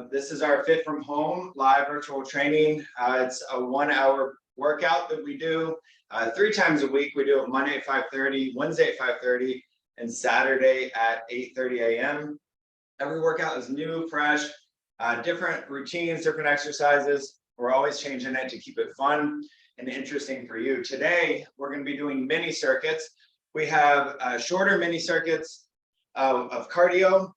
This is our Fit from Home live virtual training. It's a 1 hour workout that we do 3 times a week. We do it Monday at 5:30, Wednesday at 5:30, and Saturday at 8:30 a.m. Every workout is new, fresh, different routines, different exercises. We're always changing it to keep it fun and interesting for you. Today, we're going to be doing mini circuits. We have shorter mini circuits of cardio,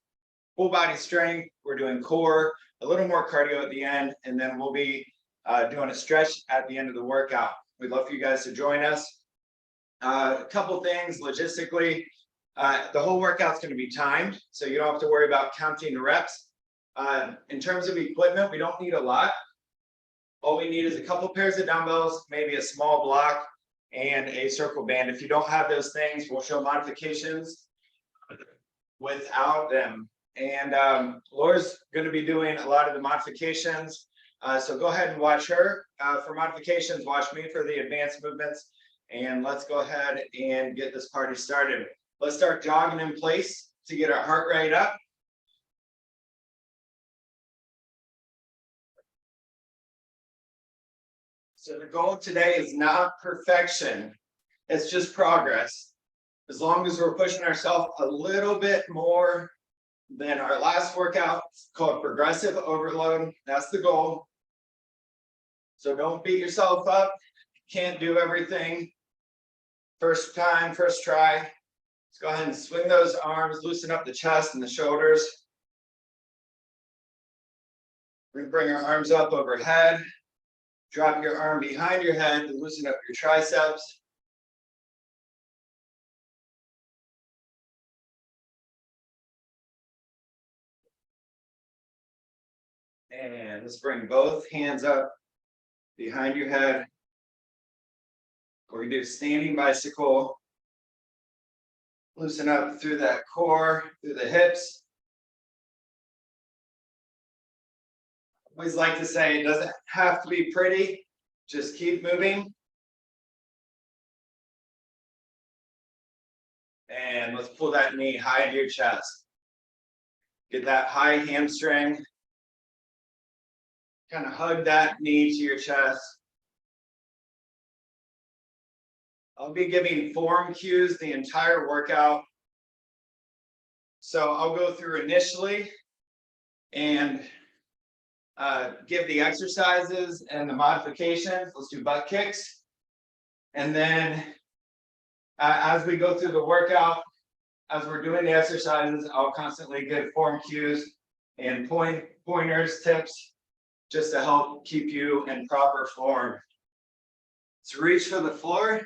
full body strength. We're doing core, a little more cardio at the end, and then we'll be doing a stretch at the end of the workout. We'd love for you guys to join us. A couple things logistically, the whole workout's going to be timed, so you don't have to worry about counting the reps. In terms of equipment, we don't need a lot. All we need is a couple pairs of dumbbells, maybe a small block, and a circle band. If you don't have those things, we'll show modifications without them. And Laura's going to be doing a lot of the modifications. So go ahead and watch her for modifications. Watch me for the advanced movements. And let's go ahead and get this party started. Let's start jogging in place to get our heart rate up. So the goal today is not perfection. It's just progress. As long as we're pushing ourselves a little bit more than our last workout, called progressive overload. That's the goal. So don't beat yourself up. Can't do everything. First time, first try. Let's go ahead and swing those arms, loosen up the chest and the shoulders. We're going to bring our arms up overhead. Drop your arm behind your head and loosen up your triceps. And let's bring both hands up behind your head. We're going to do standing bicycle. Loosen up through that core, through the hips. Always like to say it doesn't have to be pretty, just keep moving. And let's pull that knee high into your chest. Get that high hamstring. Kind of hug that knee to your chest. I'll be giving form cues the entire workout. So I'll go through initially and give the exercises and the modifications. Let's do butt kicks. And then as we go through the workout, as we're doing the exercises, I'll constantly give form cues and pointers, tips, just to help keep you in proper form. Let's reach for the floor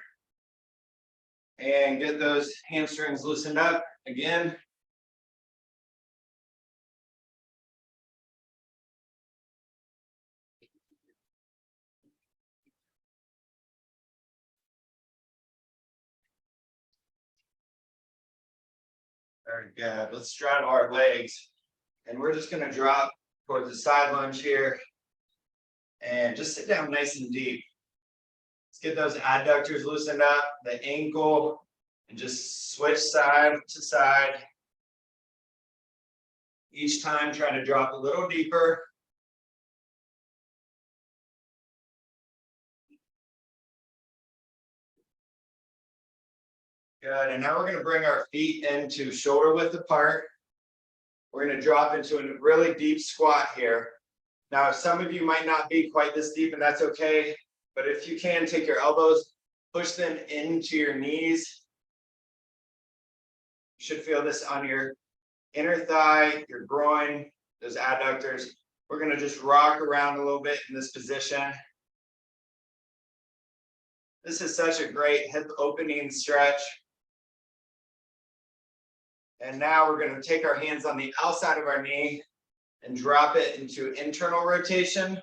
and get those hamstrings loosened up again. Very good. Let's straddle our legs. And we're just going to drop towards the side lunge here. And just sit down nice and deep. Let's get those adductors loosened up, the ankle, and just switch side to side. Each time trying to drop a little deeper. Good, and now we're going to bring our feet into shoulder width apart. We're going to drop into a really deep squat here. Now, some of you might not be quite this deep, and that's okay. But if you can, take your elbows, push them into your knees. You should feel this on your inner thigh, your groin, those adductors. We're going to just rock around a little bit in this position. This is such a great hip opening stretch. And now we're going to take our hands on the outside of our knee and drop it into internal rotation.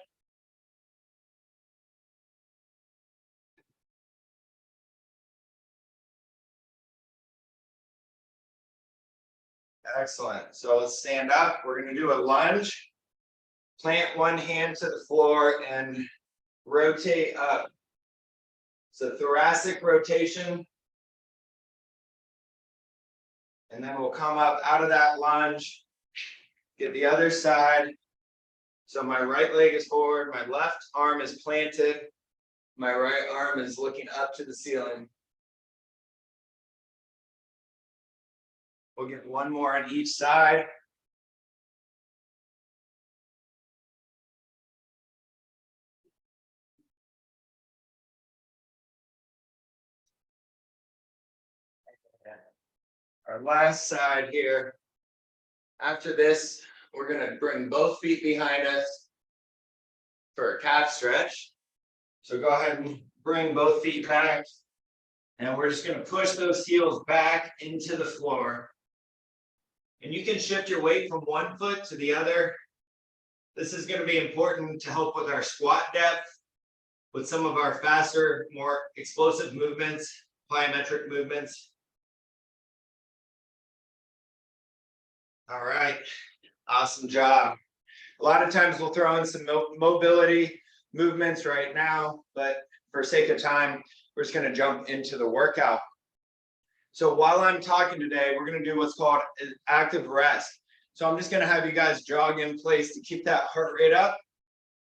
Excellent. So let's stand up. We're going to do a lunge. Plant one hand to the floor and rotate up. So thoracic rotation. And then we'll come up out of that lunge, get the other side, So my right leg is forward, my left arm is planted, my right arm is looking up to the ceiling. We'll get one more on each side. Our last side here. After this, we're going to bring both feet behind us for a calf stretch. So go ahead and bring both feet back. And we're just going to push those heels back into the floor. And you can shift your weight from one foot to the other. This is going to be important to help with our squat depth, with some of our faster, more explosive movements, plyometric movements. All right, awesome job. A lot of times we'll throw in some mobility movements right now, but for sake of time, we're just going to jump into the workout. So while I'm talking today, we're going to do what's called an active rest. So I'm just going to have you guys jog in place to keep that heart rate up.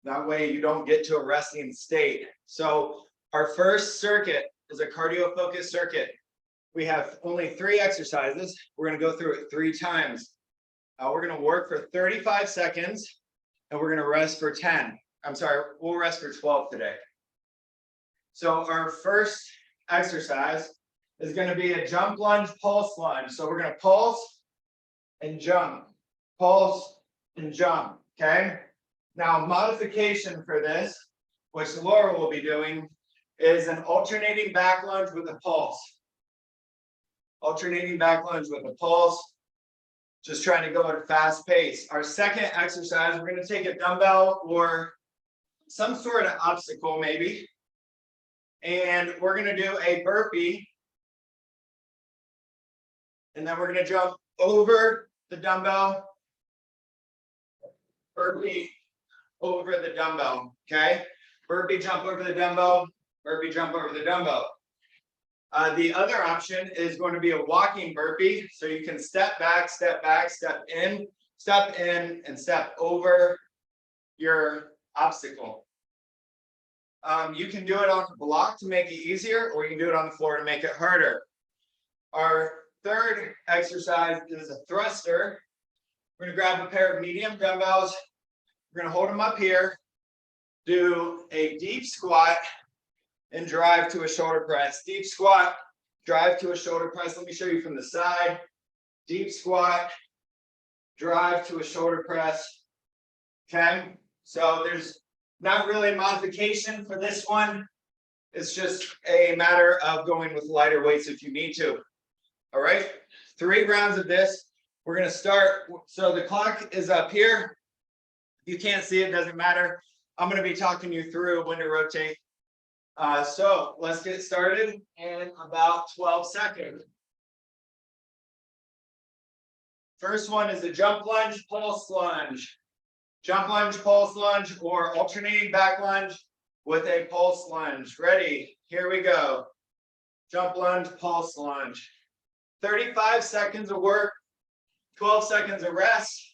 That way you don't get to a resting state. So our first circuit is a cardio focused circuit. We have only 3 exercises. We're going to go through it 3 times. We're going to work for 35 seconds and we're going to rest for 10. I'm sorry, we'll rest for 12 today. So our first exercise is going to be a jump lunge, pulse lunge. So we're going to pulse and jump, pulse and jump, okay? Now, modification for this, which Laura will be doing, is an alternating back lunge with a pulse. Alternating back lunge with a pulse. Just trying to go at a fast pace. Our second exercise, we're going to take a dumbbell or some sort of obstacle maybe. And we're going to do a burpee. And then we're going to jump over the dumbbell. Burpee over the dumbbell, okay? Burpee jump over the dumbbell. Burpee jump over the dumbbell. The other option is going to be a walking burpee. So you can step back, step in, and step over your obstacle. You can do it on the block to make it easier, or you can do it on the floor to make it harder. Our third exercise is a thruster. We're going to grab a pair of medium dumbbells. We're going to hold them up here, do a deep squat, and drive to a shoulder press. Deep squat, drive to a shoulder press. Let me show you from the side. Deep squat, drive to a shoulder press. Okay, so there's not really a modification for this one. It's just a matter of going with lighter weights if you need to. All right, 3 rounds of this. We're going to start. So the clock is up here. You can't see it, doesn't matter. I'm going to be talking you through when to rotate. So let's get started in about 12 seconds. First one is a jump lunge, pulse lunge. Jump lunge, pulse lunge, or alternating back lunge with a pulse lunge. Ready? Here we go. Jump lunge, pulse lunge. 35 seconds of work, 12 seconds of rest.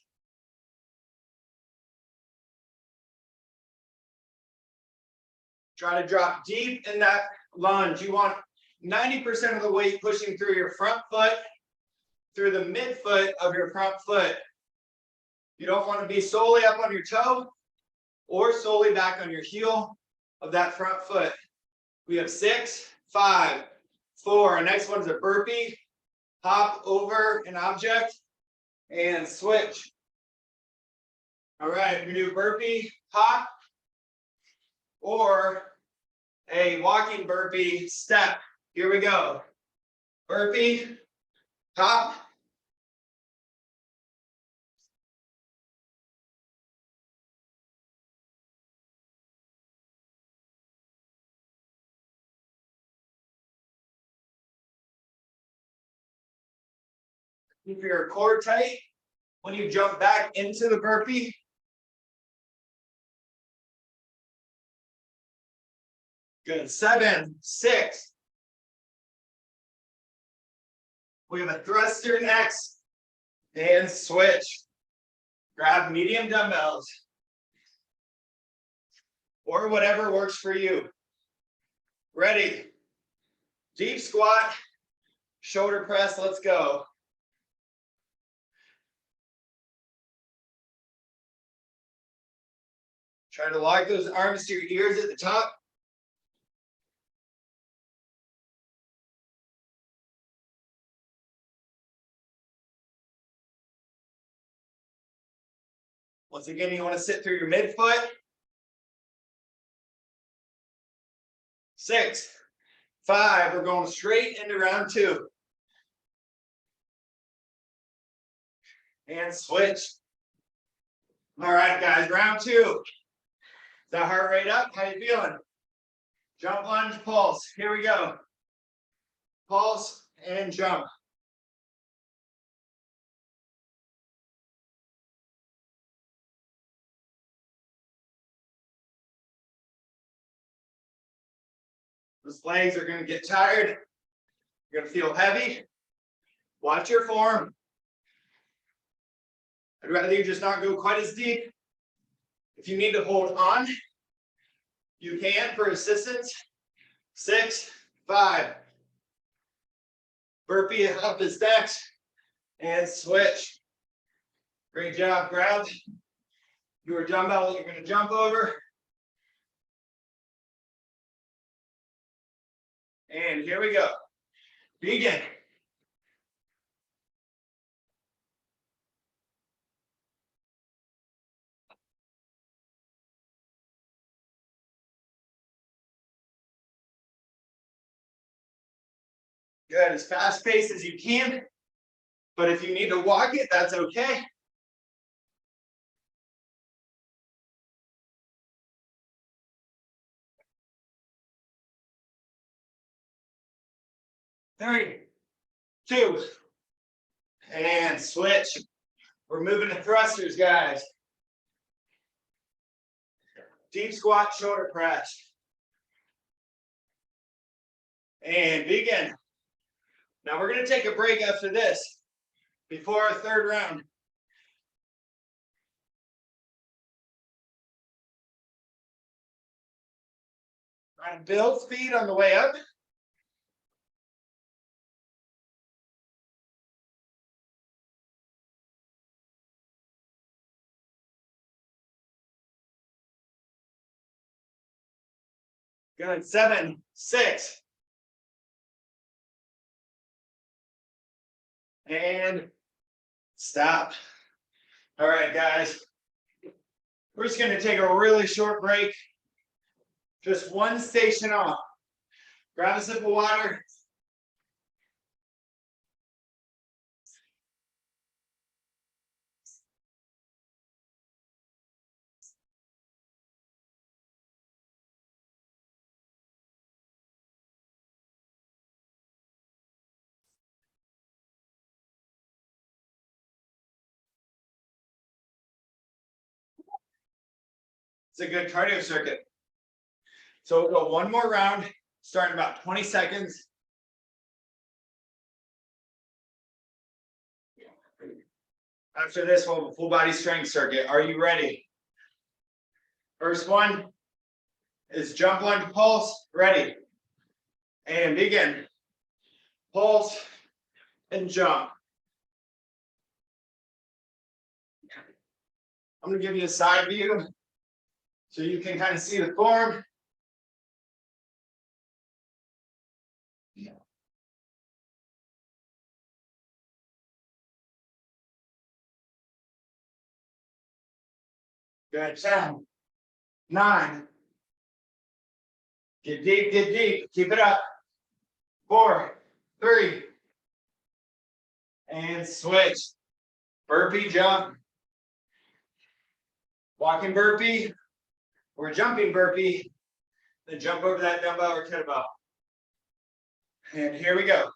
Try to drop deep in that lunge. You want 90% of the weight pushing through your front foot, through the midfoot of your front foot. You don't want to be solely up on your toe or solely back on your heel of that front foot. We have 6, 5, 4. Our next one's a burpee. Hop over an object and switch. All right, we do burpee, hop, or a walking burpee step. Here we go. Burpee, hop. Keep your core tight when you jump back into the burpee. Good. 7, 6. We have a thruster next. And switch. Grab medium dumbbells. or whatever works for you. Ready? Deep squat, shoulder press, let's go. Try to lock those arms to your ears at the top. Once again, you want to sit through your midfoot. 6, 5, we're going straight into round 2. And switch. All right, guys, round 2. Is that heart rate up? How you feeling? Jump, lunge, pulse. Here we go. Pulse and jump. Those legs are going to get tired. You're going to feel heavy. Watch your form. I'd rather you just not go quite as deep. If you need to hold on, you can for assistance. 6, 5. Burpee up is next. And switch. Great job. Grab your dumbbell that you're going to jump over. And here we go. Begin. Good, as fast paced as you can. But if you need to walk it, that's okay. Three, 2, and switch. We're moving to thrusters, guys. Deep squat, shoulder press. And begin. Now we're going to take a break after this, before our third round. Try to build speed on the way up. Good. 7, 6. And stop. All right, guys. We're just going to take a really short break. Just one station off. Grab a sip of water. It's a good cardio circuit. So we'll go one more round, starting about 20 seconds. After this, we'll have a full body strength circuit. Are you ready? First one is jump, lunge, pulse. Ready. And begin. Pulse and jump. I'm going to give you a side view so you can kind of see the form. Good. 10, 9. Get deep, get deep. Keep it up. 4, 3. And switch. Burpee jump. Walking burpee or jumping burpee. Then jump over that dumbbell or kettlebell. And here we go.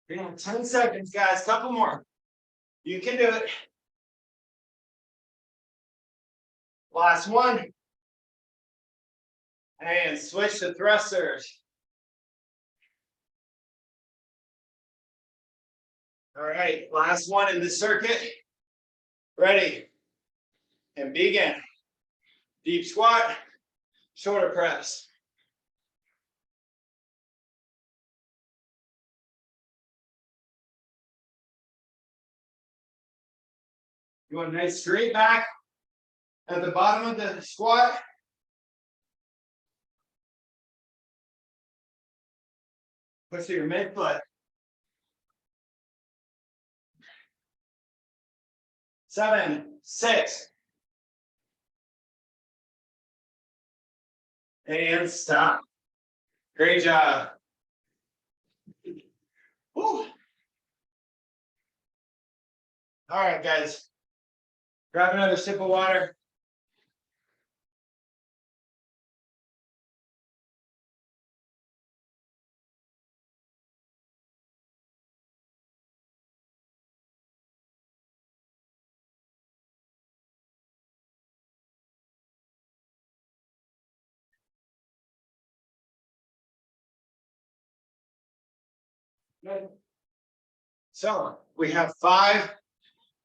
We got 10 seconds, guys. Couple more. You can do it. Last one. And switch to thrusters. All right, last one in the circuit. Ready. And begin. Deep squat, shoulder press. You want a nice straight back at the bottom of the squat. Push to your midfoot. 7, 6. And stop. Great job. Woo. All right, guys. Grab another sip of water. Good. So we have 5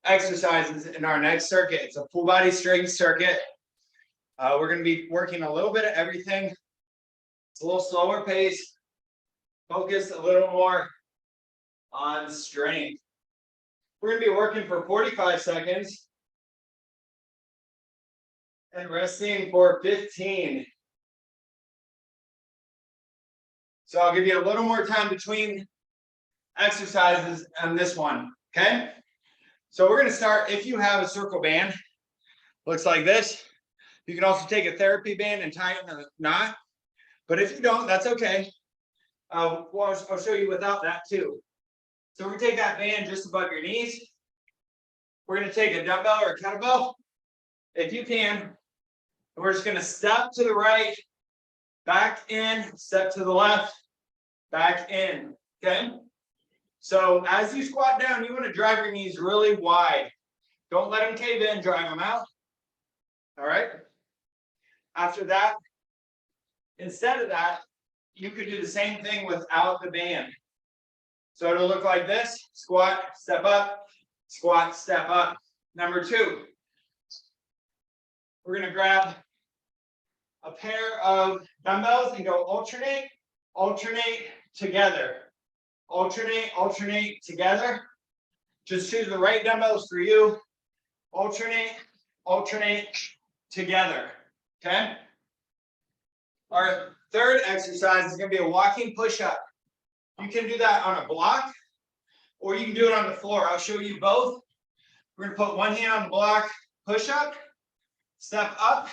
exercises in our next circuit. It's a full body strength circuit. We're going to be working a little bit of everything. It's a little slower pace. Focus a little more on strength. We're going to be working for 45 seconds and resting for 15. So I'll give you a little more time between exercises on this one, okay? So we're going to start, if you have a circle band, looks like this. You can also take a therapy band and tie it in a knot. But if you don't, that's okay. I'll show you without that too. So we're going to take that band just above your knees. We're going to take a dumbbell or a kettlebell, if you can. And we're just going to step to the right, back in, step to the left, back in, okay? So as you squat down, you want to drive your knees really wide. Don't let them cave in, drive them out. All right? After that, instead of that, you could do the same thing without the band. So it'll look like this: squat, step up, squat, step up. Number 2, we're going to grab a pair of dumbbells and go alternate, alternate together. Alternate, alternate together. Just choose the right dumbbells for you. Alternate, alternate together. Okay? Our third exercise is going to be a walking push-up. You can do that on a block, or you can do it on the floor. I'll show you both. We're going to put one hand on the block, push up, step up,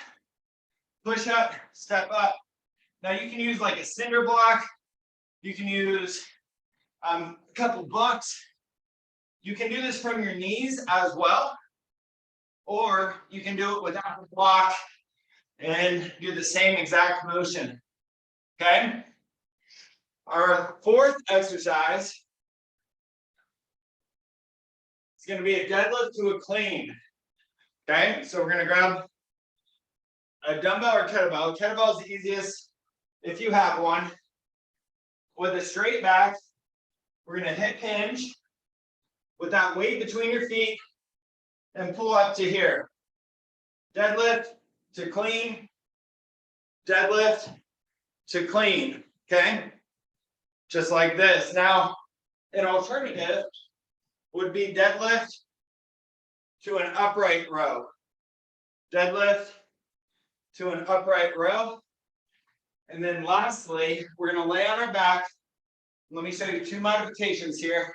push up, step up. Now you can use like a cinder block. You can use a couple blocks. You can do this from your knees as well, or you can do it without the block and do the same exact motion. Okay? Our fourth exercise is going to be a deadlift to a clean. Okay? So we're going to grab a dumbbell or kettlebell. Kettlebell is the easiest if you have one. With a straight back, we're going to hip hinge with that weight between your feet and pull up to here. Deadlift to clean, deadlift to clean, okay? Just like this. Now, an alternative would be deadlift to an upright row. Deadlift to an upright row. And then lastly, we're going to lay on our back. Let me show you 2 modifications here.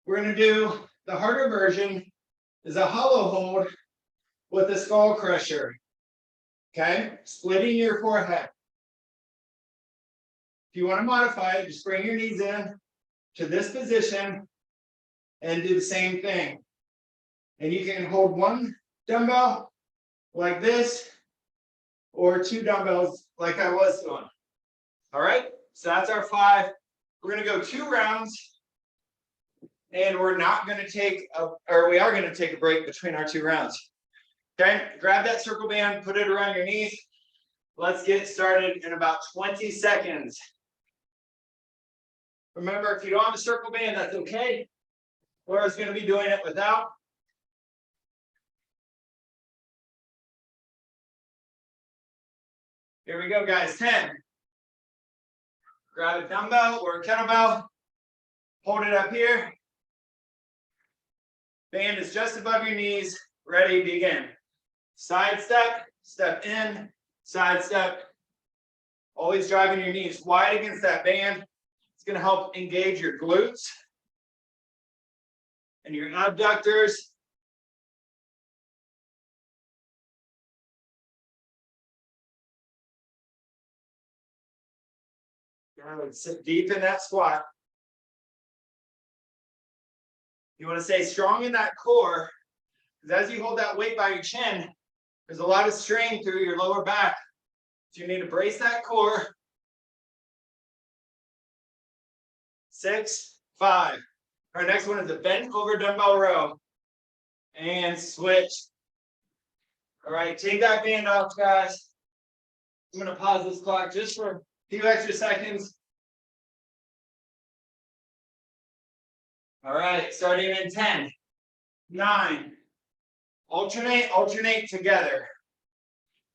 We're going to do the harder version is a hollow hold with a skull crusher. Okay? Splitting your forehead. If you want to modify it, just bring your knees in to this position and do the same thing. And you can hold one dumbbell like this, or 2 dumbbells like I was doing. All right? So that's our 5. We're going to go 2 rounds. And we're not going to take or we are going to take a break between our two rounds. Okay, grab that circle band, put it around your knees. Let's get started in about 20 seconds. Remember, if you don't have a circle band, that's okay. Laura's going to be doing it without. Here we go, guys. 10. Grab a dumbbell or a kettlebell. Hold it up here. Band is just above your knees. Ready, begin. Side step, step in, side step. Always driving your knees wide against that band. It's going to help engage your glutes and your abductors. Good. Sit deep in that squat. You want to stay strong in that core, because as you hold that weight by your chin, there's a lot of strain through your lower back. So you need to brace that core. 6, 5. Our next one is a bent over dumbbell row. And switch. All right, take that band off, guys. I'm going to pause this clock just for a few extra seconds. All right, starting in 10, 9. Alternate together.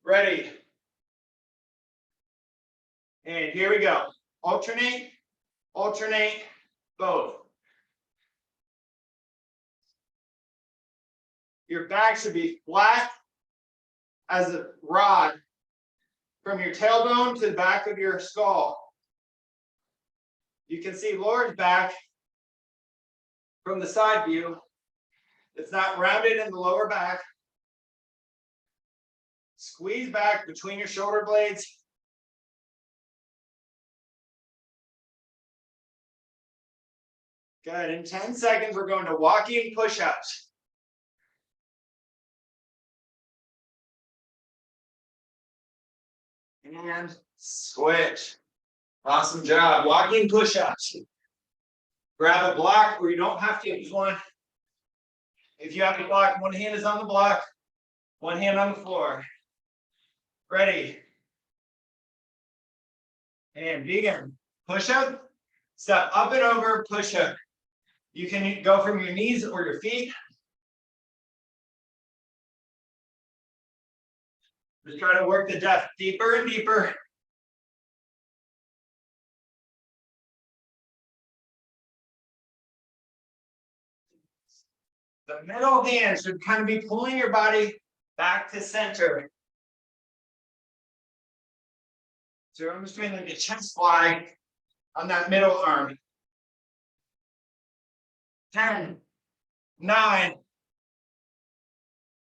Ready. And here we go. Alternate, both. Your back should be flat as a rod from your tailbone to the back of your skull. You can see Laura's back from the side view. It's not rounded in the lower back. Squeeze back between your shoulder blades. Good. In 10 seconds, we're going to walking push-ups. And switch. Awesome job. Walking push-ups. Grab a block, or you don't have to use one. If you have a block, one hand is on the block, one hand on the floor. Ready. And begin. Push up, step up and over, push up. You can go from your knees or your feet. Just try to work the depth deeper and deeper. The middle hand should kind of be pulling your body back to center. So I'm just doing like a chest fly on that middle arm. 10, 9.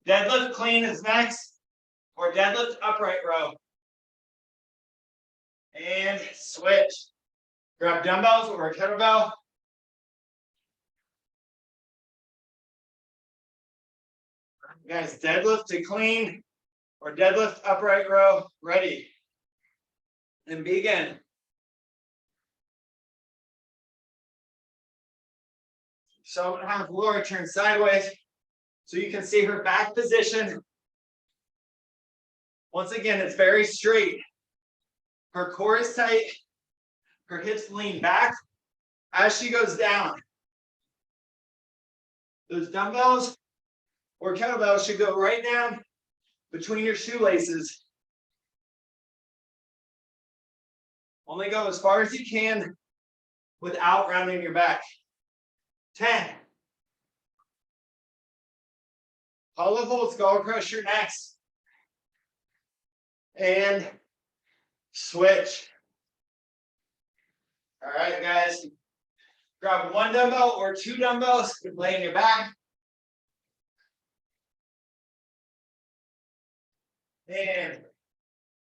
Deadlift clean is next, or deadlift upright row. And switch. Grab dumbbells or a kettlebell. Guys, deadlift to clean or deadlift upright row. Ready. And begin. So I'm going to have Laura turn sideways so you can see her back position. Once again, it's very straight. Her core is tight. Her hips lean back as she goes down. Those dumbbells or kettlebells should go right down between your shoelaces. Only go as far as you can without rounding your back. 10. Hollow hold, skull crusher next. And switch. All right, guys. Grab one dumbbell or two dumbbells, lay on your back. And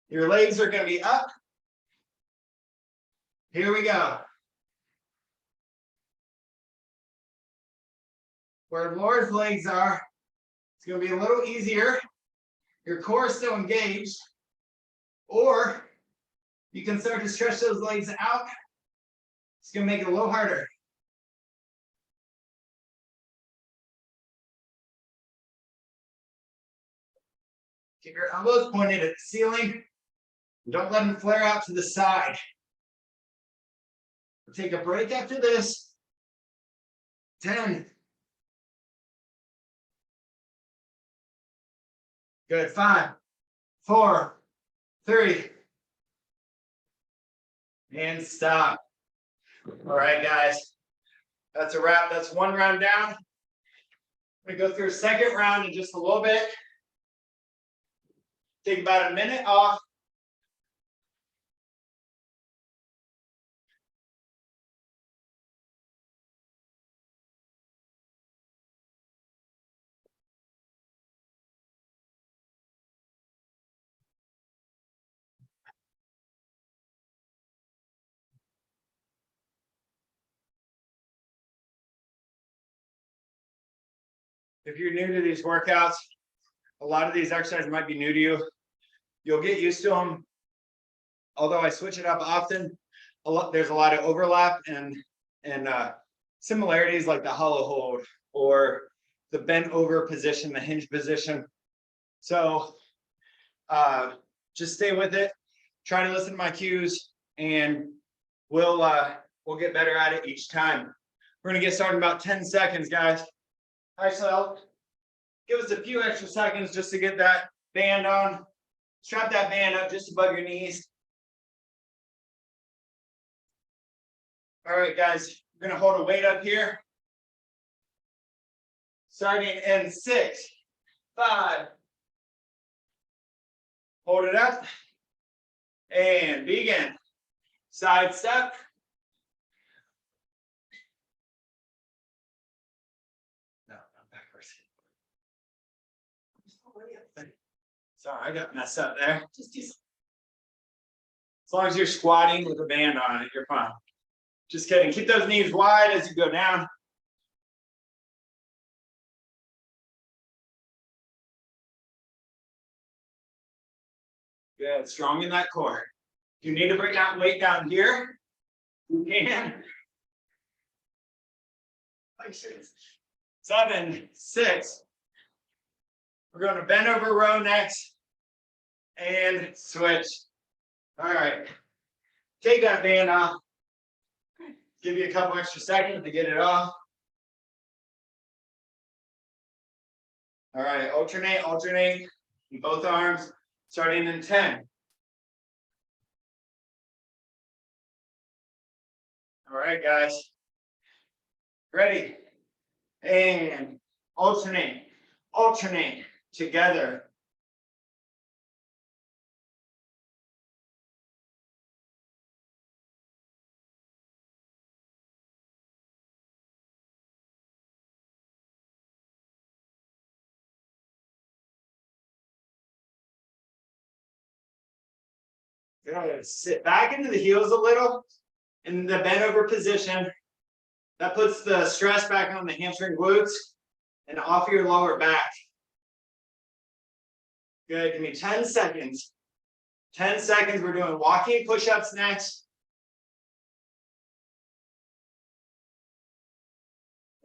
your legs are going to be up. Here we go. Where Laura's legs are, it's going to be a little easier. Your core is still engaged. Or you can start to stretch those legs out. It's going to make it a little harder. Keep your elbows pointed at the ceiling. Don't let them flare out to the side. We'll take a break after this. 10. Good. 5, 4, 3. And stop. All right, guys. That's a wrap. That's one round down. We go through a second round in just a little bit. Take about a minute off. If you're new to these workouts, a lot of these exercises might be new to you. You'll get used to them. Although I switch it up often, there's a lot of overlap and similarities, like the hollow hold or the bent over position, the hinge position. So just stay with it. Try to listen to my cues, and we'll get better at it each time. We're gonna get started in about 10 seconds, guys. Actually, I'll give us a few extra seconds just to get that band on. Strap that band up just above your knees. All right, guys, we're gonna hold a weight up here. Starting in 6, 5. Hold it up. And begin. Side step. No, not backwards. Sorry, I got messed up there. Just do something. As long as you're squatting with a band on it, you're fine. Just kidding. Keep those knees wide as you go down. Good. Strong in that core. If you need to bring that weight down here, you can. 7, 6. We're going to bend over row next and switch. All right. Take that band off. Give you a couple extra seconds to get it off. All right. Alternate in both arms, starting in 10. All right, guys. Ready? And alternate together. Good. Sit back into the heels a little in the bent over position. That puts the stress back on the hamstring glutes and off your lower back. Good. Give me 10 seconds. 10 seconds. We're doing walking push-ups next.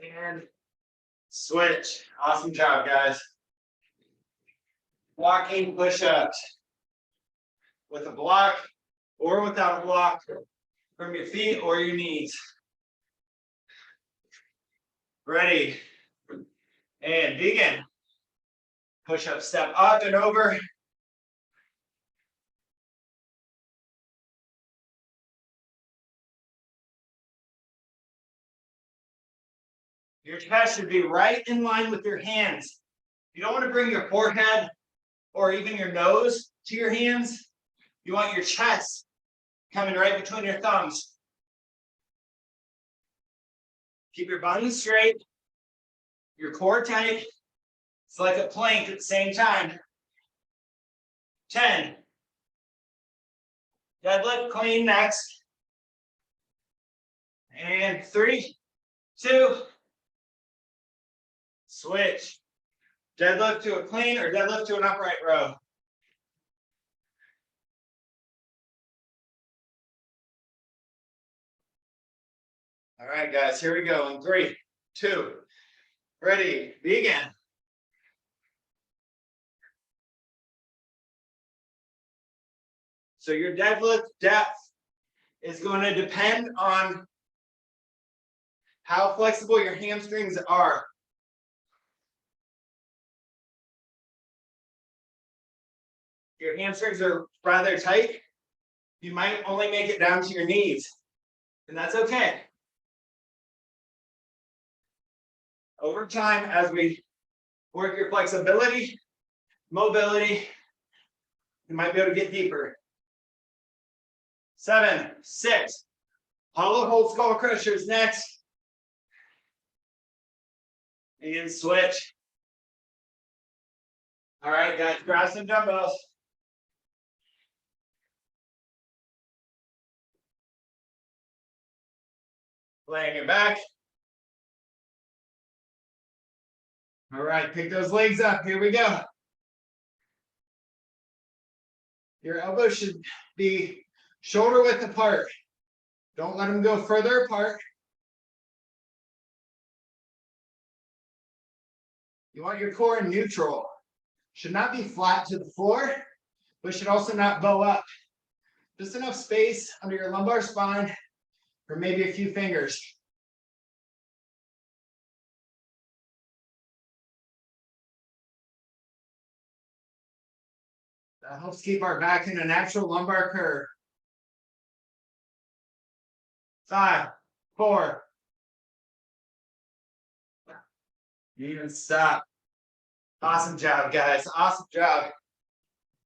And switch. Awesome job, guys. Walking push-ups with a block or without a block from your feet or your knees. Ready? And begin. Push-up, step up and over. Your chest should be right in line with your hands. You don't want to bring your forehead or even your nose to your hands. You want your chest coming right between your thumbs. Keep your buns straight, your core tight. It's like a plank at the same time. 10. Deadlift clean next. And 3, 2. Switch. Deadlift to a clean or deadlift to an upright row. All right, guys, here we go. In 3, 2, ready, begin. So your deadlift depth is going to depend on how flexible your hamstrings are. Your hamstrings are rather tight. You might only make it down to your knees, and that's okay. Over time, as we work your flexibility, mobility, you might be able to get deeper. 7, 6. Hollow hold skull crushers next. And switch. All right, guys, grab some dumbbells. Laying your back. All right, pick those legs up. Here we go. Your elbows should be shoulder width apart. Don't let them go further apart. You want your core in neutral. Should not be flat to the floor, but should also not bow up. Just enough space under your lumbar spine for maybe a few fingers. That helps keep our back in a natural lumbar curve. 5, 4. Even stop. Awesome job, guys. Awesome job.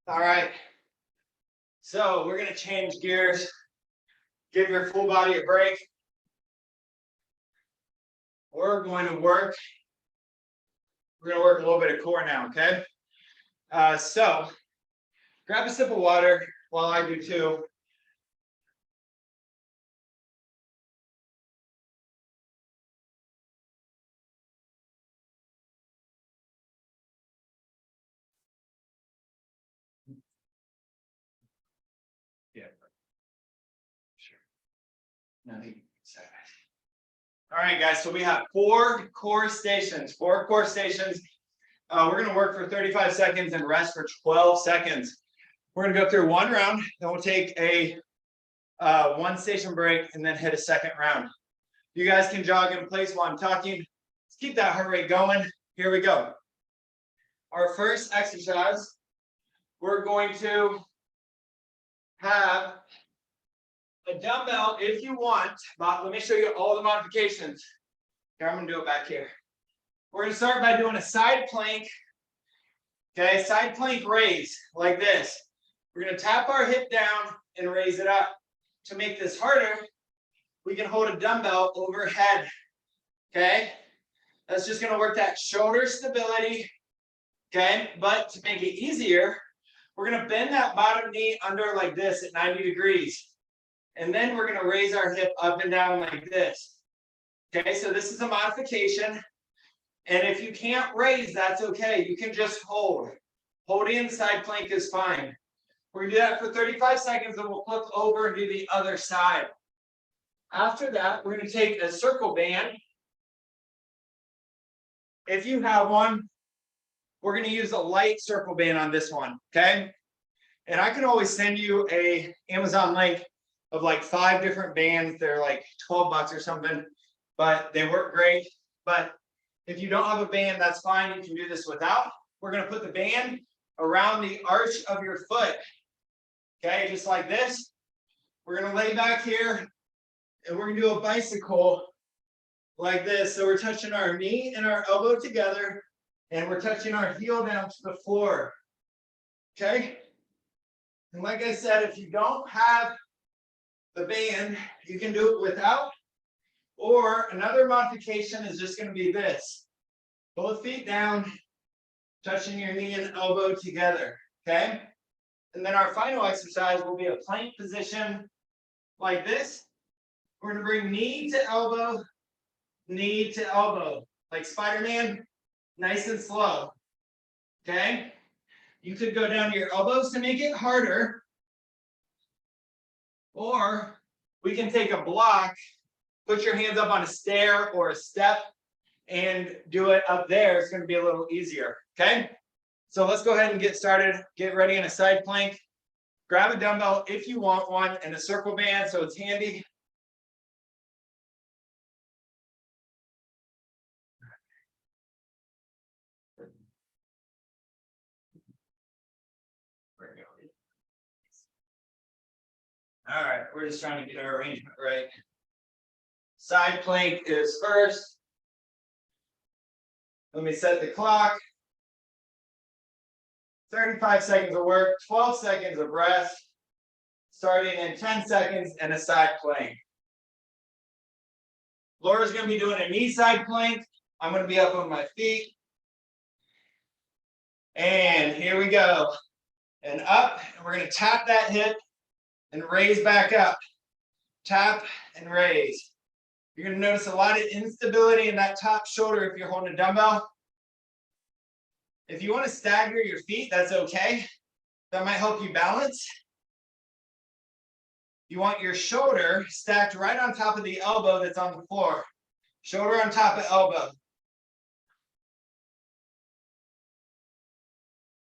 All right. So we're going to change gears. Give your full body a break. We're going to work a little bit of core now, okay? So grab a sip of water while I do too. Yeah, sure. Nothing. All right, guys, so we have 4 core stations. We're going to work for 35 seconds and rest for 12 seconds. We're going to go through one round, then we'll take a 1 station break and then hit a second round. You guys can jog in place while I'm talking. Let's keep that heart rate going. Here we go. Our first exercise, we're going to have a dumbbell if you want, but let me show you all the modifications. Here, I'm going to do it back here. We're going to start by doing a side plank. Okay, side plank raise like this. We're going to tap our hip down and raise it up. To make this harder, we can hold a dumbbell overhead. Okay, that's just going to work that shoulder stability. Okay, but to make it easier, we're going to bend that bottom knee under like this at 90 degrees. And then we're going to raise our hip up and down like this. Okay, so this is a modification. And if you can't raise, that's okay. You can just hold. Holding side plank is fine. We're going to do that for 35 seconds, and we'll flip over and do the other side. After that, we're going to take a circle band. If you have one, we're going to use a light circle band on this one, okay? And I can always send you a Amazon link of like 5 different bands. They're like 12 bucks or something, but they work great. But if you don't have a band, that's fine. You can do this without. We're going to put the band around the arch of your foot. Okay, just like this. We're going to lay back here and we're going to do a bicycle like this. So we're touching our knee and our elbow together and we're touching our heel down to the floor. Okay? And like I said, if you don't have the band, you can do it without. Or another modification is just going to be this. Both feet down, touching your knee and elbow together. Okay? And then our final exercise will be a plank position like this. We're going to bring knee to elbow, like Spider-Man, nice and slow. Okay? You could go down to your elbows to make it harder. Or we can take a block, put your hands up on a stair or a step, and do it up there. It's going to be a little easier. Okay? So let's go ahead and get started. Get ready in a side plank. Grab a dumbbell if you want one and a circle band so it's handy. All right, we're just trying to get our arrangement right. Side plank is first. Let me set the clock. 35 seconds of work, 12 seconds of rest, starting in 10 seconds and a side plank. Laura's going to be doing a knee side plank. I'm going to be up on my feet. And here we go. And up, and we're going to tap that hip and raise back up. Tap and raise. You're going to notice a lot of instability in that top shoulder if you're holding a dumbbell. If you want to stagger your feet, that's okay. That might help you balance. You want your shoulder stacked right on top of the elbow that's on the floor. Shoulder on top of elbow.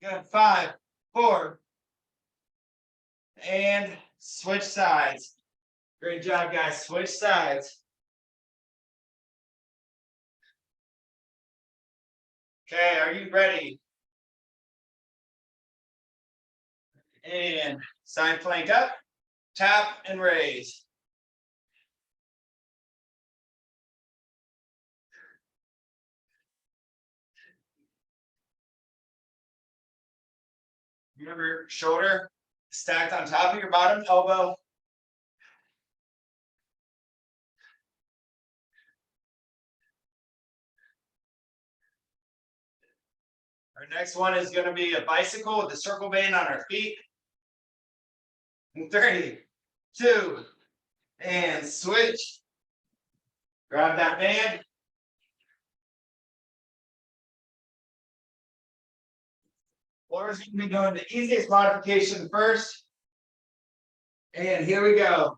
Good. 5, 4. And switch sides. Great job, guys. Switch sides. Okay, are you ready? And side plank up, tap and raise. Remember, shoulder stacked on top of your bottom elbow. Our next one is going to be a bicycle with a circle band on our feet. And 3, 2, and switch. Grab that band. Laura's going to be doing the easiest modification first. And here we go.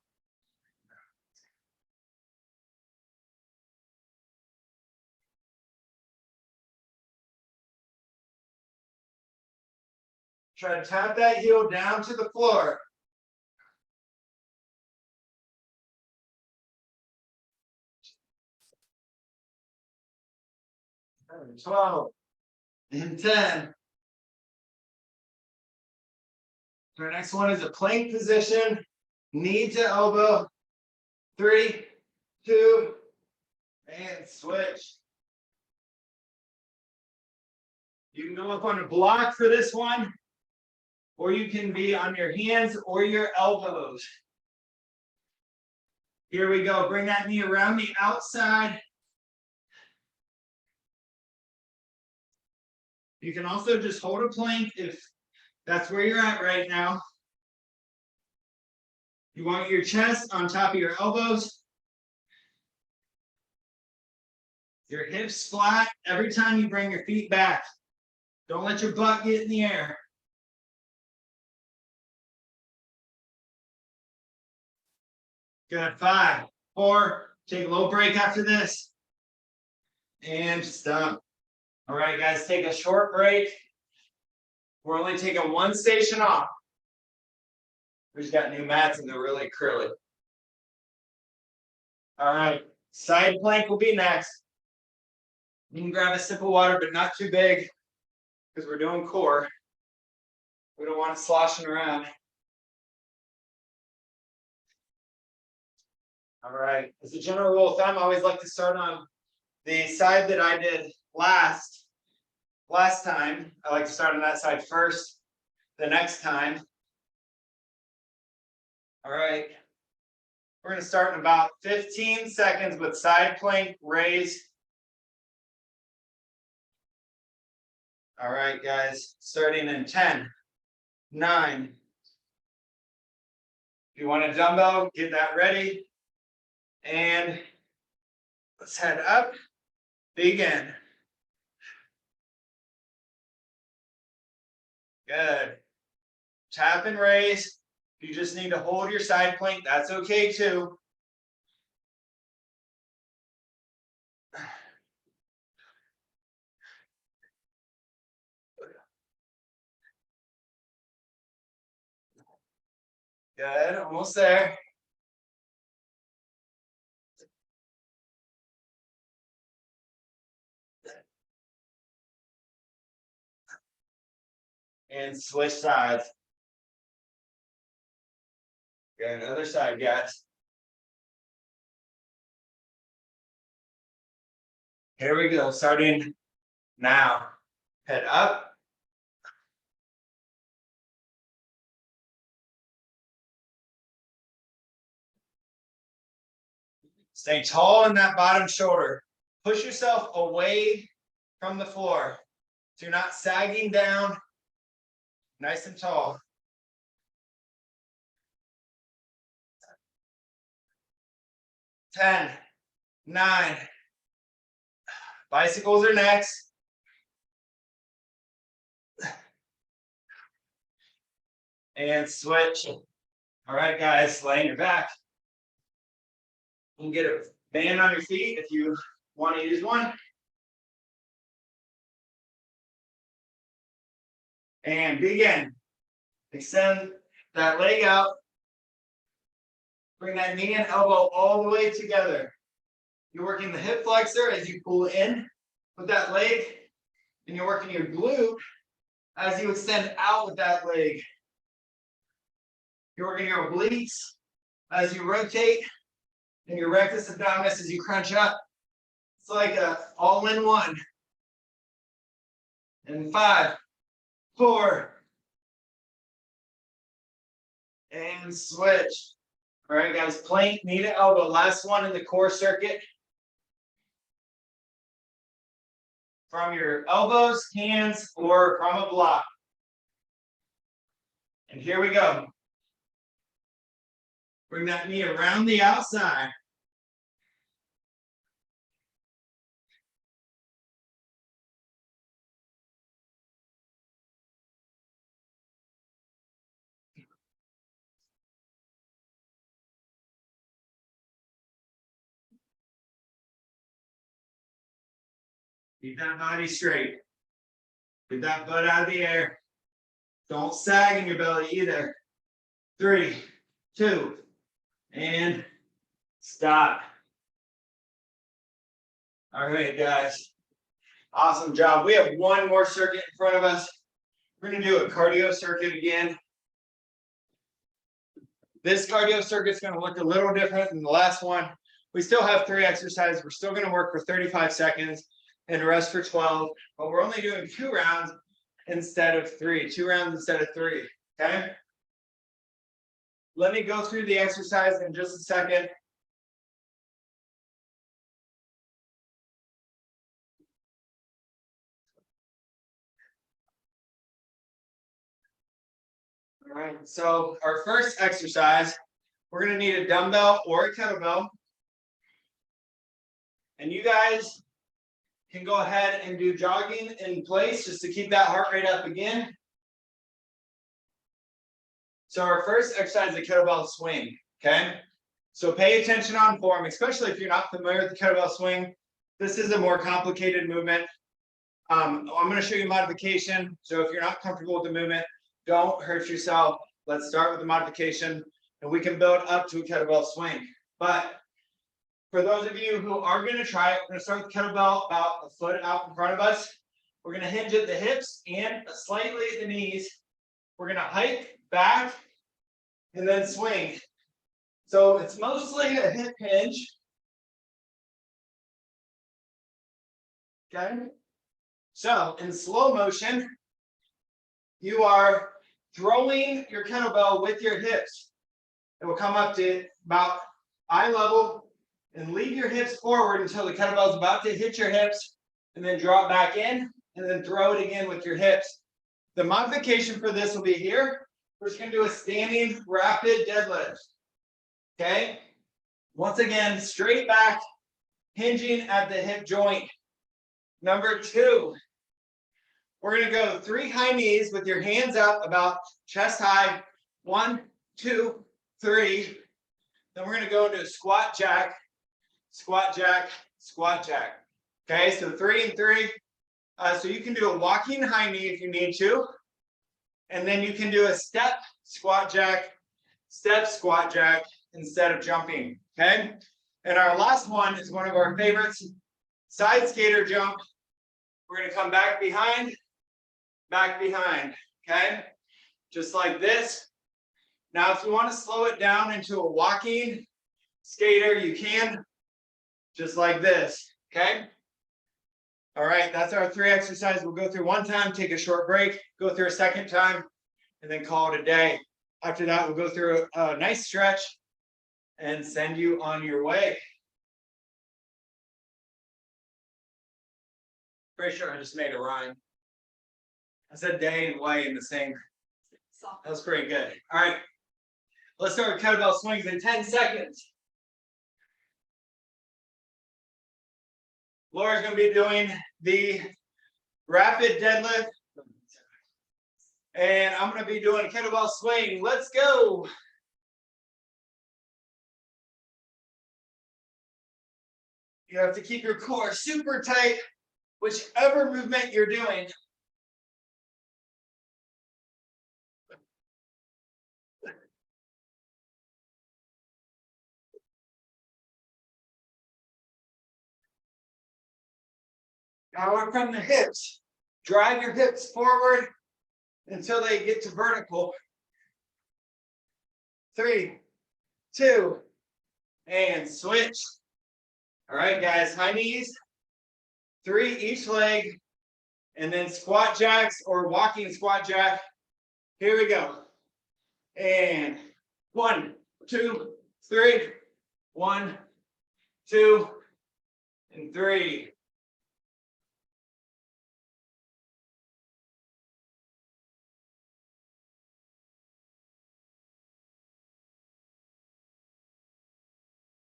Try to tap that heel down to the floor. And 12 and 10. Our next one is a plank position, knee to elbow. 3, 2, and switch. You can go up on a block for this one, or you can be on your hands or your elbows. Here we go. Bring that knee around the outside. You can also just hold a plank if that's where you're at right now. You want your chest on top of your elbows. Your hips flat every time you bring your feet back. Don't let your butt get in the air. Good. 5, 4. Take a little break after this. And stop. All right, guys, take a short break. We're only taking one station off. We just got new mats and they're really curly. All right, side plank will be next. You can grab a sip of water, but not too big because we're doing core. We don't want it sloshing around. All right, as a general rule of thumb, I always like to start on the side that I did last time. I like to start on that side first the next time. All right, we're going to start in about 15 seconds with side plank raise. All right, guys, starting in 10, 9. If you want a dumbbell, get that ready. And let's head up. Begin. Good. Tap and raise. If you just need to hold your side plank, that's okay too. Good, almost there. And switch sides. Good, other side, guys. Here we go, starting now. Head up. Stay tall in that bottom shoulder. Push yourself away from the floor. So you're not sagging down. Nice and tall. 10, 9. Bicycles are next. And switch. All right, guys, lay on your back. You can get a band on your feet if you want to use one. And begin. Extend that leg out. Bring that knee and elbow all the way together. You're working the hip flexor as you pull in with that leg, and you're working your glute as you extend out with that leg. You're working your obliques as you rotate, and your rectus abdominis as you crunch up. It's like a all-in-one. And 5, 4, and switch. All right, guys, plank, knee to elbow. Last one in the core circuit. From your elbows, hands, or from a block. And here we go. Bring that knee around the outside. Keep that body straight. Get that butt out of the air. Don't sag in your belly either. 3, 2, and stop. All right, guys. Awesome job. We have one more circuit in front of us. We're going to do a cardio circuit again. This cardio circuit is going to look a little different than the last one. We still have 3 exercises. We're still going to work for 35 seconds and rest for 12, but we're only doing 2 rounds instead of 3. 2 rounds instead of 3, okay? Let me go through the exercise in just a second. All right, so our first exercise, we're going to need a dumbbell or a kettlebell. And you guys can go ahead and do jogging in place just to keep that heart rate up again. So our first exercise is a kettlebell swing, okay? So pay attention on form, especially if you're not familiar with the kettlebell swing. This is a more complicated movement. I'm going to show you modification. So if you're not comfortable with the movement, don't hurt yourself. Let's start with the modification, and we can build up to a kettlebell swing. But for those of you who are going to try it, we're going to start with the kettlebell about a foot out in front of us. We're going to hinge at the hips and slightly at the knees. We're going to hike back and then swing. So it's mostly a hip hinge. Okay. So in slow motion, you are throwing your kettlebell with your hips. It will come up to about eye level and lead your hips forward until the kettlebell is about to hit your hips, and then draw it back in and then throw it again with your hips. The modification for this will be here. We're just going to do a standing rapid deadlift. Okay. Once again, straight back, hinging at the hip joint. Number 2. We're going to go 3 high knees with your hands up about chest high. 1, 2, 3. Then we're going to go into a squat jack, squat jack, squat jack. Okay, so 3 and 3. So you can do a walking high knee if you need to. And then you can do a step squat jack step squat jack instead of jumping, okay? And our last one is one of our favorites, side skater jump. We're gonna come back behind, okay? Just like this. Now, if you wanna slow it down into a walking skater, you can, just like this, okay? All right, that's our 3 exercises. We'll go through one time, take a short break, go through a second time, and then call it a day. After that, we'll go through a nice stretch and send you on your way. Pretty sure I just made a rhyme. I said day and way in the same. That was pretty good. All right, let's start with kettlebell swings in 10 seconds. Laura's going to be doing the rapid deadlift. And I'm going to be doing a kettlebell swing. Let's go. You have to keep your core super tight, whichever movement you're doing. Now work from the hips. Drive your hips forward until they get to vertical. 3, 2, and switch. All right, guys, high knees, 3 each leg, and then squat jacks or walking squat jack. Here we go. And 1, 2, 3. 1, 2, and 3.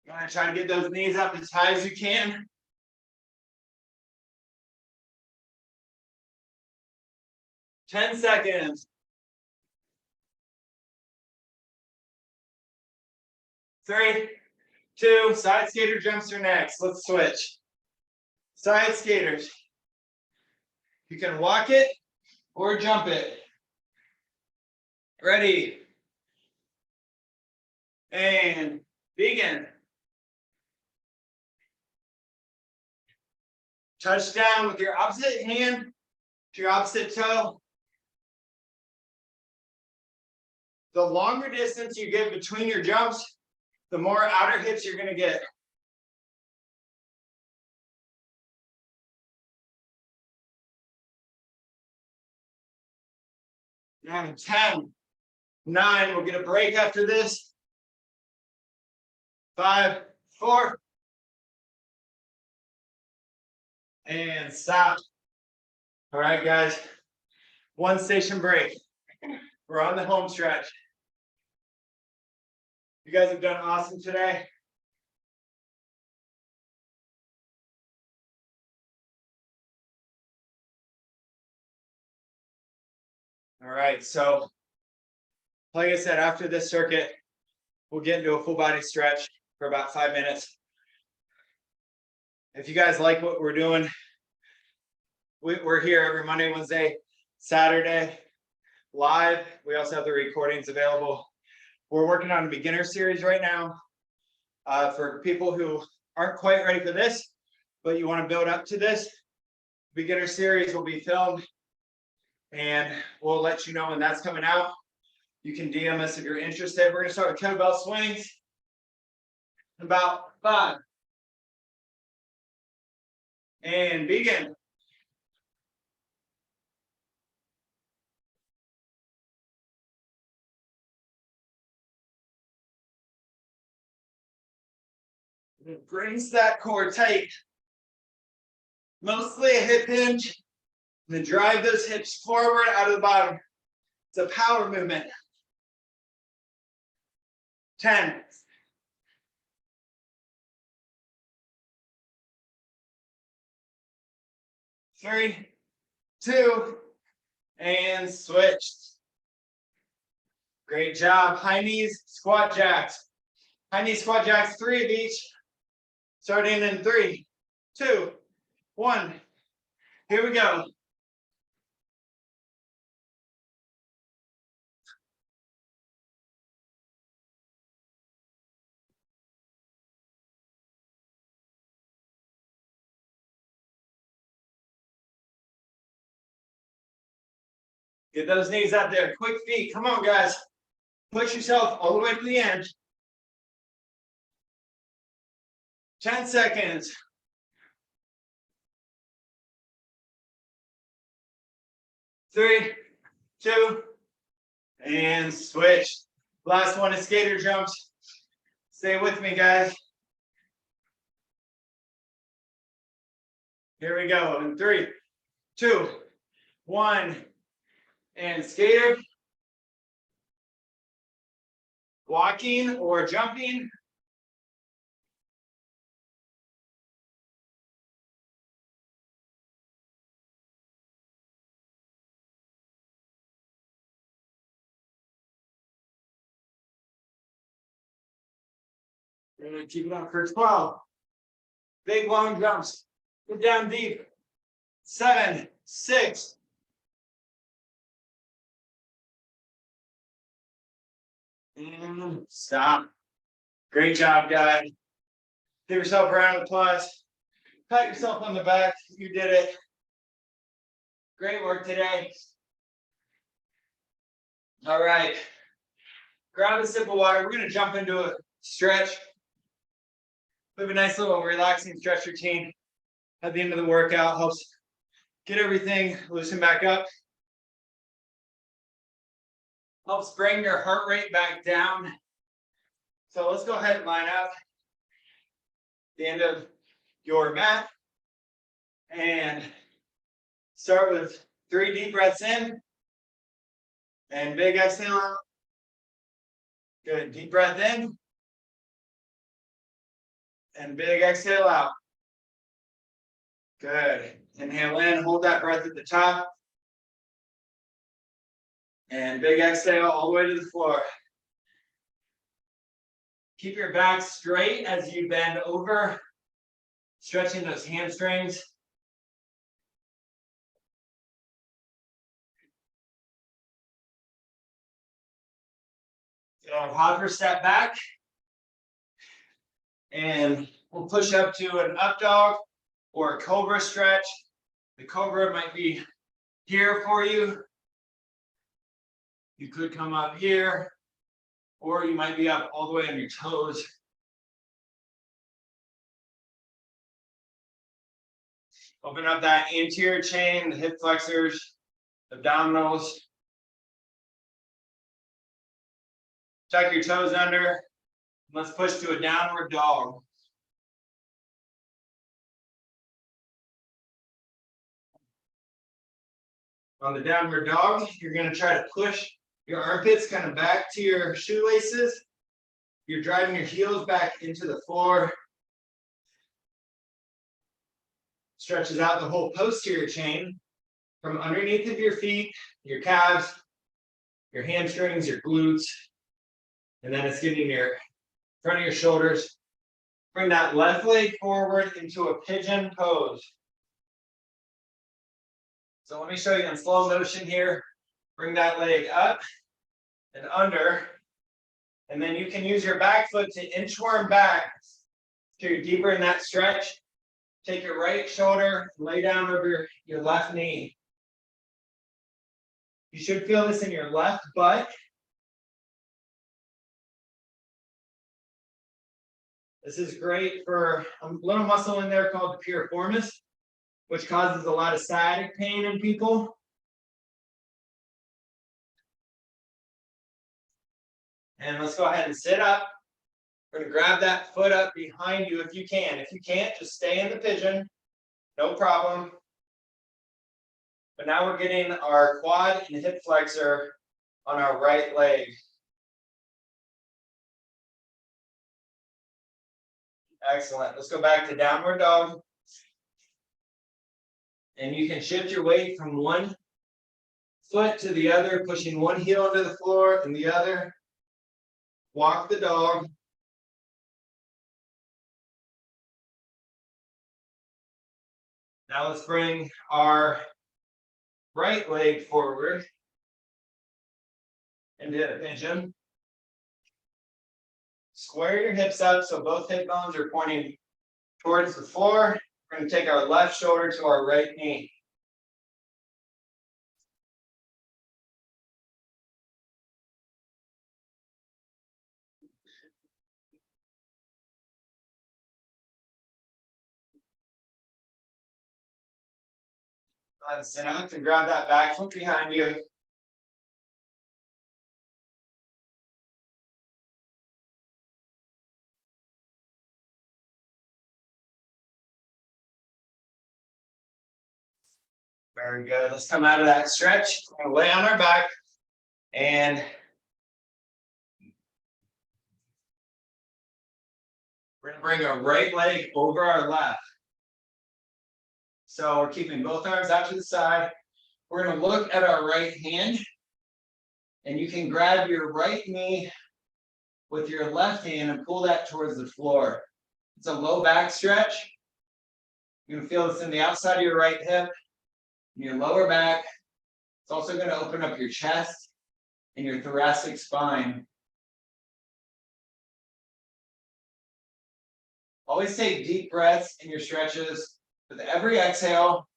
You're gonna try to get those knees up as high as you can. Ten seconds. 3, 2, side skater jumps are next. Let's switch. Side skaters. You can walk it or jump it. Ready. And begin. Touch down with your opposite hand to your opposite toe. The longer distance you get between your jumps, the more outer hips you're going to get. And 10, 9, we'll get a break after this. 5, 4, and stop. All right, guys, 1 station break. We're on the home stretch. You guys have done awesome today. All right, so like I said, after this circuit, we'll get into a full body stretch for about 5 minutes. If you guys like what we're doing, we're here every Monday, Wednesday, Saturday, live. We also have the recordings available. We're working on a beginner series right now for people who aren't quite ready for this, but you want to build up to this. Beginner series will be filmed, and we'll let you know when that's coming out. You can DM us if you're interested. We're going to start with kettlebell swings. About 5. And begin. Brings that core tight. Mostly a hip hinge. And then drive those hips forward out of the bottom. It's a power movement. 10. 3, 2, and switch. Great job. High knees, squat jacks. High knee squat jacks, 3 of each. Starting in 3, 2, 1. Here we go. Get those knees out there. Quick feet. Come on, guys. Push yourself all the way to the end. 10 seconds. 3, 2, and switch. Last one is skater jumps. Stay with me, guys. Here we go. In 3, 2, 1, and skater. Walking or jumping. We're going to keep it on for 12. Big long jumps. Get down deep. 7, 6. And stop. Great job, guys. Give yourself a round of applause. Pat yourself on the back. You did it. Great work today. All right. Grab a sip of water. We're going to jump into a stretch. We have a nice little relaxing stretch routine at the end of the workout. Helps get everything loosened back up. Helps bring your heart rate back down. So let's go ahead and line up the end of your mat. And start with 3 deep breaths in. And big exhale out. Good. Deep breath in. And big exhale out. Good. Inhale in. Hold that breath at the top. And big exhale all the way to the floor. Keep your back straight as you bend over, stretching those hamstrings. Hop or step back. And we'll push up to an up dog or a cobra stretch. The cobra might be here for you. You could come up here, or you might be up all the way on your toes. Open up that anterior chain, the hip flexors, abdominals. Tuck your toes under. Let's push to a downward dog. On the downward dog, you're going to try to push your armpits kind of back to your shoelaces. You're driving your heels back into the floor. Stretches out the whole posterior chain from underneath of your feet, your calves, your hamstrings, your glutes. And then it's getting your front of your shoulders. Bring that left leg forward into a pigeon pose. So let me show you in slow motion here. Bring that leg up and under. And then you can use your back foot to inchworm back so you're deeper in that stretch. Take your right shoulder, lay down over your left knee. You should feel this in your left butt. This is great for a little muscle in there called the piriformis, which causes a lot of sciatic pain in people. And let's go ahead and sit up. We're going to grab that foot up behind you if you can. If you can't, just stay in the pigeon. No problem. But now we're getting our quad and hip flexor on our right leg. Excellent. Let's go back to downward dog. And you can shift your weight from one foot to the other, pushing one heel into the floor and the other. Walk the dog. Now let's bring our right leg forward into the pigeon. Square your hips up so both hip bones are pointing towards the floor. We're going to take our left shoulder to our right knee. Go ahead and sit up and grab that back foot behind you. Very good. Let's come out of that stretch. We're gonna lay on our back and we're gonna bring our right leg over our left. So we're keeping both arms out to the side. We're gonna look at our right hand and you can grab your right knee with your left hand and pull that towards the floor. It's a low back stretch. You're gonna feel this in the outside of your right hip, your lower back. It's also gonna open up your chest and your thoracic spine. Always take deep breaths in your stretches. With every exhale,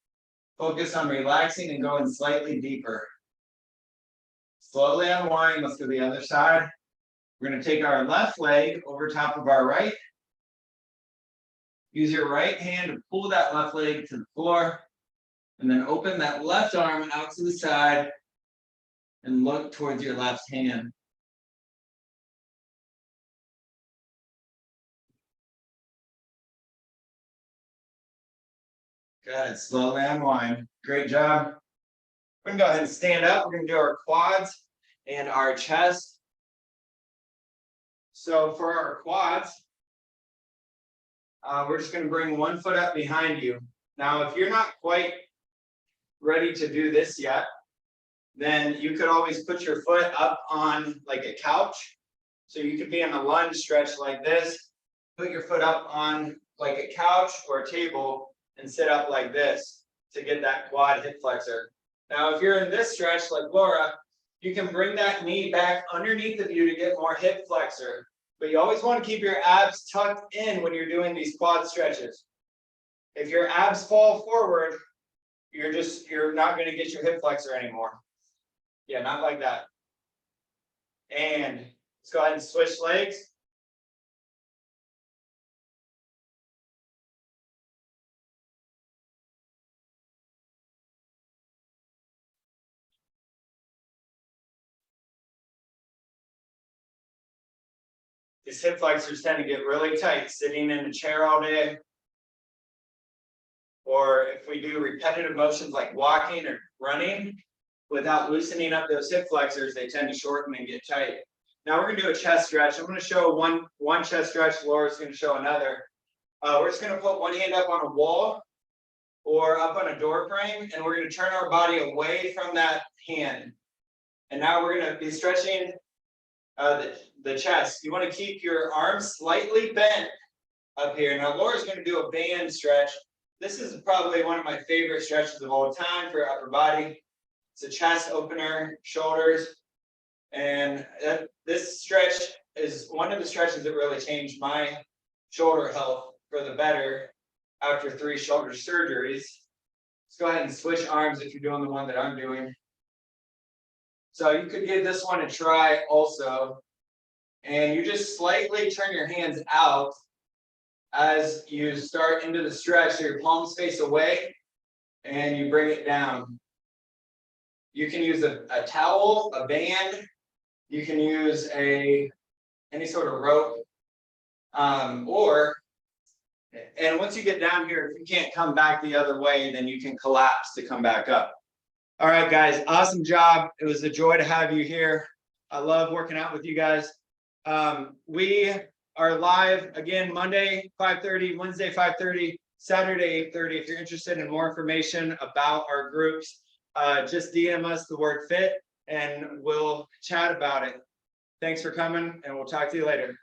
focus on relaxing and going slightly deeper. Slowly unwind. Let's go to the other side. We're going to take our left leg over top of our right. Use your right hand to pull that left leg to the floor. And then open that left arm out to the side and look towards your left hand. Good. Slowly unwind. Great job. We're going to go ahead and stand up. We're going to do our quads and our chest. So for our quads, we're just going to bring one foot up behind you. Now, if you're not quite ready to do this yet, then you could always put your foot up on like a couch. So you could be in a lunge stretch like this, put your foot up on like a couch or a table and sit up like this to get that quad hip flexor. Now, if you're in this stretch like Laura, you can bring that knee back underneath of you to get more hip flexor. But you always want to keep your abs tucked in when you're doing these quad stretches. If your abs fall forward, you're not going to get your hip flexor anymore. Yeah, not like that. And let's go ahead and switch legs. These hip flexors tend to get really tight sitting in a chair all day. Or if we do repetitive motions like walking or running, without loosening up those hip flexors, they tend to shorten and get tight. Now we're going to do a chest stretch. I'm going to show one chest stretch. Laura's going to show another. We're just going to put one hand up on a wall or up on a door frame, and we're going to turn our body away from that hand. And now we're going to be stretching the chest. You want to keep your arms slightly bent up here. Now Laura's going to do a band stretch. This is probably one of my favorite stretches of all time for upper body. It's a chest opener, shoulders. And this stretch is one of the stretches that really changed my shoulder health for the better after 3 shoulder surgeries. Let's go ahead and switch arms if you're doing the one that I'm doing. So you could give this one a try also. And you just slightly turn your hands out as you start into the stretch, so your palms face away and you bring it down. You can use a towel, a band, you can use any sort of rope, and once you get down here, if you can't come back the other way, then you can collapse to come back up. All right, guys, awesome job. It was a joy to have you here. I love working out with you guys. We are live again Monday 5:30, Wednesday 5:30, Saturday 8:30. If you're interested in more information about our groups, just DM us the word FIT and we'll chat about it. Thanks for coming, and we'll talk to you later.